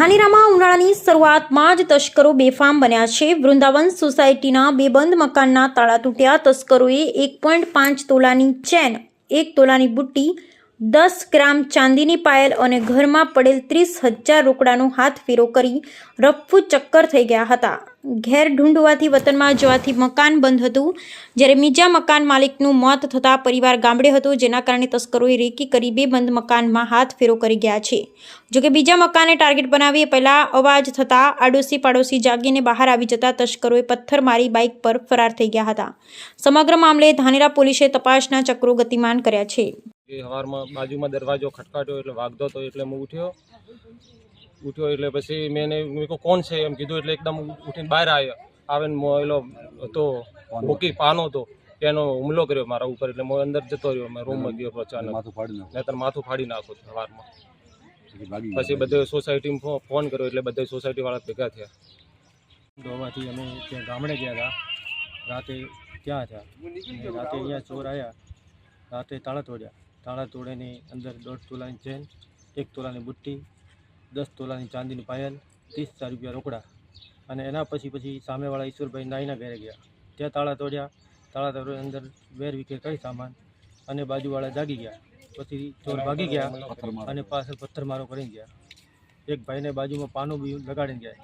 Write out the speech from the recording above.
ધાનેરામાં ઉનાળાની શરૂઆતમાં જ તસ્કરો બેફામ બન્યા છે। વૃંદાવન સોસાયટીના બે બંધ મકાનના તાળા તૂટ્યા। તસ્કરોએ 1.5 તોલાની ચેન, 1 તોલાની બુટ્ટી, 10 ગ્રામ ચાંદીની પાયલ અને ઘરમાં પડેલ 30,000 રોકડાનો હાથફેરો કરી રફ્ફુ ચક્કર થઈ ગયા હતા। ઘેર ઢૂંઢવાથી વતનમાં જવાથી મકાન બંધ હતું, જ્યારે બીજા મકાન માલિકનું મોત થતાં પરિવાર ગામડે હતો, જેના કારણે તસ્કરોએ રેકી કરી બે બંધ મકાનમાં હાથફેરો કરી ગયા છે। જોકે બીજા મકાનને ટાર્ગેટ બનાવી પહેલા અવાજ થતાં આડોશી પાડોશી જાગીને બહાર આવી જતા તસ્કરોએ પથ્થર મારી બાઇક પર ફરાર થઈ ગયા હતા। સમગ્ર મામલે ધાનેરા પોલીસે તપાસના ચક્રો ગતિમાન કર્યા છે। સવારમાં બાજુમાં દરવાજો ખટખટાયો એટલે વાગતો હતો એટલે હું ઉઠ્યો એટલે પછી મેં કહ્યું કોણ છે એમ કીધું એટલે એકદમ ઉઠીને બહાર આવીને મોયલો હતો મૂકી પાનો હતો એનો હુમલો કર્યો મારા ઉપર, એટલે હું અંદર જતો રહ્યો, મેં રૂમમાં ગયો અચાનક, નહીંતર માથું ફાડી નાખું સવારમાં। પછી બધે સોસાયટીમાં ફોન કર્યો એટલે બધા સોસાયટીવાળા ભેગા થયા। દોવાથી અમે ત્યાં ગામડે ગયા હતા, રાતે ત્યાં હતા, રાતે અહીંયા ચોર આવ્યા, રાતે તાળા તોડ્યા, તાળા તોડીને અંદર 1.5 તોલાની ચેન, 1 તોલાની બુટ્ટી, 10 તોલાની ચાંદીની પાયલ, 30,000 રૂપિયા રોકડા, અને એના પછી સામેવાળા ઈશ્વરભાઈ નાઈના ઘરે ગયા, ત્યાં તાળા તોડ્યા, તાળા તોડી અંદર વેર વિખેર કરી સામાન, અને બાજુવાળા જાગી ગયા, પછી ચોર ભાગી ગયા અને પાછળ પથ્થર મારો કરીને ગયા। એક ભાઈને બાજુમાં પાનું બી લગાડીને ગયા।